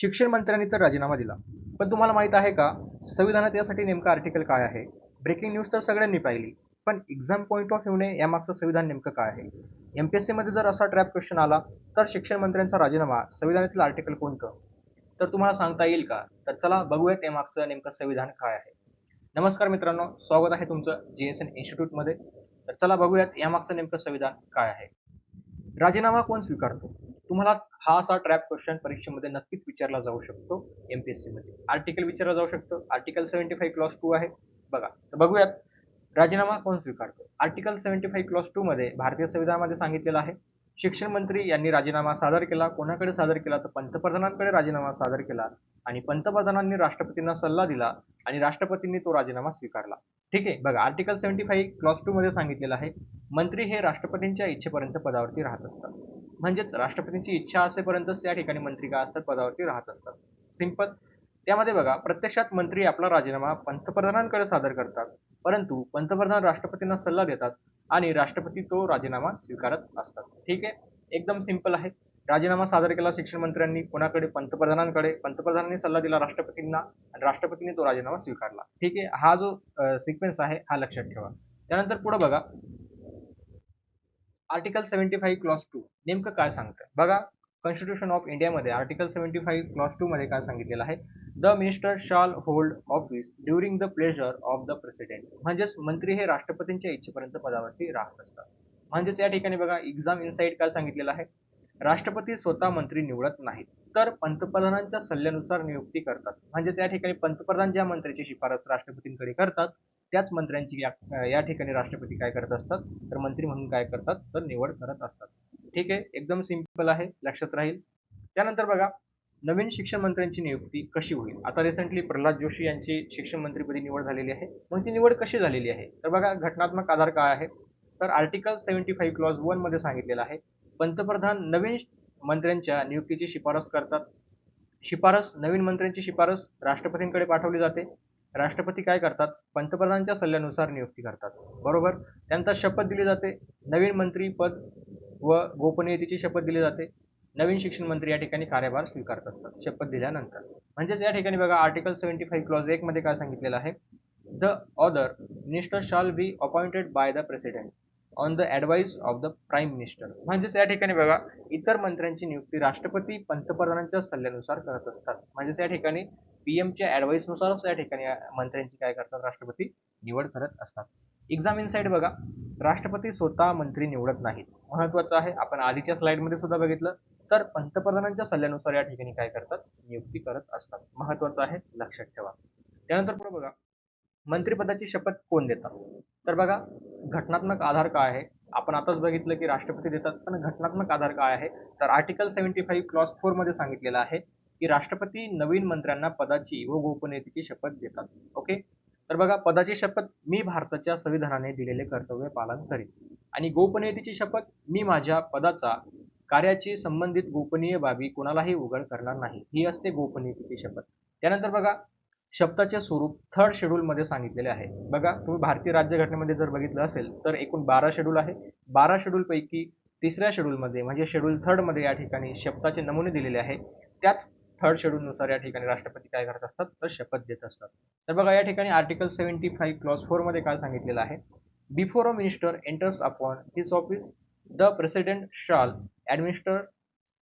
शिक्षण मंत्र्यांनी तर राजीनामा दिला, पण तुम्हाला माहित आहे का संविधानात यासाठी नेमकं आर्टिकल काय आहे? ब्रेकिंग न्यूज तर सगळ्यांनी पाहिली, पण एक्झाम पॉईंट ऑफ व्ह्यूने यामागचं संविधान नेमकं काय आहे? एमपीएससी मध्ये जर असा ट्रॅप क्वेश्चन आला तर शिक्षण मंत्र्यांचा राजीनामा संविधानातील आर्टिकल कोणतं? तर तुम्हाला सांगता येईल का? तर चला बघूयात यामागचं नेमकं संविधान काय आहे. नमस्कार मित्रांनो, स्वागत आहे तुमचं जीएसएन इन्स्टिट्यूट मध्ये. तर चला बघूयात यामागचं नेमकं संविधान काय आहे. राजीनामा कोण स्वीकारतो? तुम्हाला हा असा ट्रॅप क्वेश्चन परीक्षेमध्ये नक्कीच विचारला जाऊ शकतो एमपीएससी मध्ये. आर्टिकल विचारला जाऊ शकतो. आर्टिकल 75 क्लॉज 2 आहे. बघा, तर बघूयात राजीनामा कोण स्वीकारतो. आर्टिकल 75 क्लॉज 2 मध्ये भारतीय संविधानामध्ये सांगितलेलं आहे, शिक्षण मंत्री यांनी राजीनामा सादर केला. कोणाकडे सादर केला? तर पंतप्रधानांकडे राजीनामा सादर केला आणि पंतप्रधानांनी राष्ट्रपतींना सल्ला दिला आणि राष्ट्रपतींनी तो राजीनामा स्वीकारला. ठीक आहे. बघा, आर्टिकल 75 क्लॉज 2 मध्ये सांगितलेलं आहे, मंत्री हे राष्ट्रपतींच्या इच्छेपर्यंत पदावरती राहत असतात. म्हणजेच राष्ट्रपतींची इच्छा असेपर्यंतच त्या ठिकाणी मंत्री काय असतात? पदावरती राहत असतात. सिंपल. त्यामध्ये बघा, प्रत्यक्षात मंत्री आपला राजीनामा पंतप्रधानांकडे सादर करतात, परंतु पंतप्रधान राष्ट्रपतींना सल्ला देतात आणि राष्ट्रपती तो राजीनामा स्वीकारत असतात. ठीक आहे. एकदम सिंपल आहे. राजीनामा सादर केला शिक्षण मंत्र्यांनी कोणाकडे? पंतप्रधानांकडे. पंतप्रधानांनी सल्ला दिला राष्ट्रपतींना आणि राष्ट्रपतींनी तो राजीनामा स्वीकारला. ठीक आहे. हा जो सिक्वेन्स आहे हा लक्षात ठेवा. त्यानंतर पुढे बघा, आर्टिकल 75 क्लॉज 2 नेमकं काय सांगतं? बघा, कॉन्स्टिट्यूशन ऑफ इंडियामध्ये आर्टिकल 75 क्लॉज 2 मध्ये काय सांगितलेलं आहे? द मिनिस्टर शाल hold office during the pleasure of the president. म्हणजेच मंत्री हे राष्ट्रपतींच्या इच्छेपर्यंत पदावरती राहत असतात. म्हणजेच या ठिकाणी बघा, एक्झाम इनसाइट काय सांगितलेलं आहे? राष्ट्रपती स्वतः मंत्री निवडत नाहीत, तर पंतप्रधानांच्या सल्ल्यानुसार नियुक्ती करतात. म्हणजेच या ठिकाणी पंतप्रधान ज्या मंत्र्याची शिफारस राष्ट्रपतींकडे करतात, त्याच मंत्र्यांची या ठिकाणी राष्ट्रपती काय करत असतात? तर मंत्री म्हणून काय करतात? तर निवड करत असतात. ठीक आहे. एकदम सिंपल आहे, लक्षात राहील. त्यानंतर बघा, नवीन शिक्षण मंत्र्यांची नियुक्ती कशी होईल? आता रिसेंटली प्रल्हाद जोशी यांची शिक्षण मंत्रीपदी निवड झालेली आहे. मग ती निवड कशी झालेली आहे? तर बघा, घटनात्मक आधार काय आहे? तर आर्टिकल 75 क्लॉज 1 मध्ये सांगितलेलं आहे, पंतप्रधान नवीन मंत्र्यांच्या नियुक्तीची शिफारस करतात. नवीन मंत्र्यांची शिफारस राष्ट्रपतींकडे पाठवली जाते. राष्ट्रपती काय करतात? पंतप्रधानांच्या सल्ल्यानुसार नियुक्ती करतात. बरोबर. त्यानंतर शपथ दिली जाते. नवीन मंत्री पद व गोपनीयतेची शपथ दिली जाते. नवीन शिक्षण मंत्री या ठिकाणी कार्यभार स्वीकारत असतात शपथ दिल्यानंतर. म्हणजेच या ठिकाणी बघा, आर्टिकल 75 क्लॉज 1 मध्ये काय सांगितलेलं आहे? The other minister shall be appointed by the president on the advice of the prime minister. म्हणजेच या ठिकाणी बघा, इतर मंत्र्यांची नियुक्ती राष्ट्रपती पंतप्रधानांच्या सल्ल्यानुसार करत असतात. म्हणजेच या ठिकाणी पीएमच्या ऍडवाइसनुसारच या ठिकाणी मंत्र्यांची काय करतात? राष्ट्रपती निवड करत असतात. एक्झाम इनसाइड बघा, राष्ट्रपती स्वतः मंत्री निवडत नाहीत. महत्वाचं आहे. आपण आधीच्या स्लाइडमध्ये सुद्धा बघितलं, तर पंतप्रधानांच्या सल्ल्यानुसार या ठिकाणी काय करतात? नियुक्ती करत असतात. महत्वाचं आहे, लक्षात ठेवा. त्यानंतर पुढे बघा, मंत्रिपदाची शपथ कोण देतात? तर बघा, घटनात्मक आधार काय आहे? आपण आताच बघितलं की राष्ट्रपती देतात, पण घटनात्मक आधार काय आहे? तर आर्टिकल 75 क्लॉज 4 मध्ये सांगितलेलं आहे की राष्ट्रपती नवीन मंत्र्यांना पदाची व गोपनीयतेची शपथ देतात. ओके. तर बघा, पदाची शपथ, मी भारताच्या संविधानाने दिलेले कर्तव्य पालन करीन, आणि गोपनीयतेची शपथ, मी माझ्या पदाचा कार्याची संबंधित गोपनीय बाबी कोणालाही उघड करणार नाही. ही असते गोपनीयतेची शपथ. त्यानंतर बघा, शब्दाचे स्वरूप थर्ड शेड्यूल मध्ये सांगितलेले आहे. बघा, तुम्ही भारतीय राज्यघटनेमध्ये जर बघितलं असेल तर एकूण 12 शेड्यूल आहे. 12 शेड्यूल पैकी तिसऱ्या शेड्यूल मध्ये म्हणजे शेड्यूल थर्ड मध्ये या ठिकाणी शब्दाचे नमुने दिलेले आहे. त्याच थर्ड शेड्यूल नुसार या ठिकाणी राष्ट्रपती काय करत असतात? तर शपथ देत असतात. तर बघा, या ठिकाणी आर्टिकल 75 क्लॉज 4 मध्ये काय सांगितलेलं आहे? Before a minister enters upon his office, the president शाल ऍडमिनिस्टर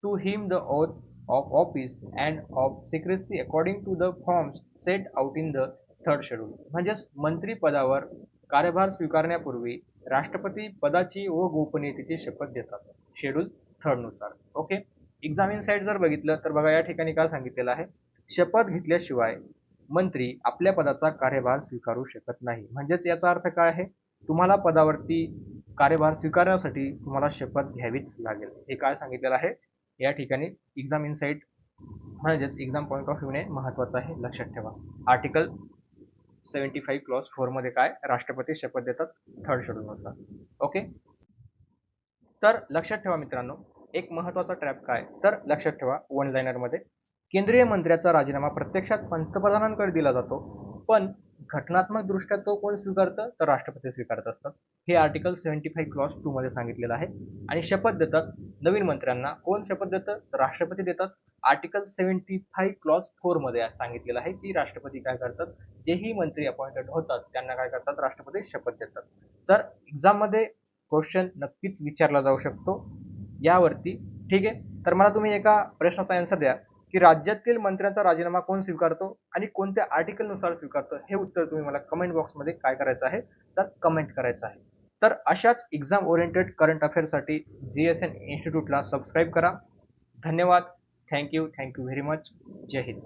to him the oath of office and of secrecy according to the forms set out in the third schedule. म्हणजेच मंत्री पदावर कार्यभार स्वीकारण्यापूर्वी राष्ट्रपती पदाची व गोपनीयतेची शपथ देतात शेड्यूल थर्ड नुसार. ओके. एक्झामिन साइड जर बघितलं तर बघा, या ठिकाणी काय सांगितलेलं आहे? शपथ घेतल्याशिवाय मंत्री आपल्या पदाचा कार्यभार स्वीकारू शकत नाही. म्हणजेच याचा अर्थ काय आहे? तुम्हाला पदावरती कार्यभार स्वीकारण्यासाठी तुम्हाला शपथ घ्यावीच लागेल. हे काय सांगितलेलं आहे या ठिकाणी? एक्झाम इनसाइट म्हणजेच एक्झाम पॉईंट ऑफ व्ह्यूने महत्वाचं आहे, लक्षात ठेवा. आर्टिकल 75 क्लॉज 4 मध्ये काय? राष्ट्रपती शपथ देतात थर्ड शेड्यूल नुसार. ओके. तर लक्षात ठेवा मित्रांनो, एक महत्वाचा ट्रॅप काय? तर लक्षात ठेवा, वन लाइनर मध्ये केंद्रीय मंत्र्याचा राजीनामा प्रत्यक्षात पंतप्रधानांकडे दिला जातो, पण घटनात्मक दृष्ट्या तो कोण स्वीकारतं तर राष्ट्रपती स्वीकारत असतात. हे आर्टिकल 75 क्लॉज 2 मध्ये सांगितलेलं आहे. आणि शपथ देतात नवीन मंत्र्यांना कोण शपथ देतं तर राष्ट्रपती देतात. आर्टिकल 75 क्लॉज 4 मध्ये सांगितलेलं आहे की राष्ट्रपती काय करतात, जेही मंत्री अपॉइंटेड होतात त्यांना काय करतात राष्ट्रपती शपथ देतात. तर एक्झाम मध्ये क्वेश्चन नक्कीच विचारला जाऊ शकतो यावरती. ठीक आहे, तर मला तुम्ही एका प्रश्नाचा आन्सर द्या की राज्यातील मंत्र्यांचा राजीनामा कोण स्वीकारतो आणि कोणत्या आर्टिकल नुसार स्वीकारतो, हे उत्तर तुम्ही मला कमेंट बॉक्समध्ये काय करायचं आहे तर कमेंट करायचं आहे. तर अशाच एक्झाम ओरिएंटेड करंट अफेअर्ससाठी GSN इन्स्टिट्यूटला सबस्क्राईब करा. धन्यवाद. Thank you very much. जय हिंद.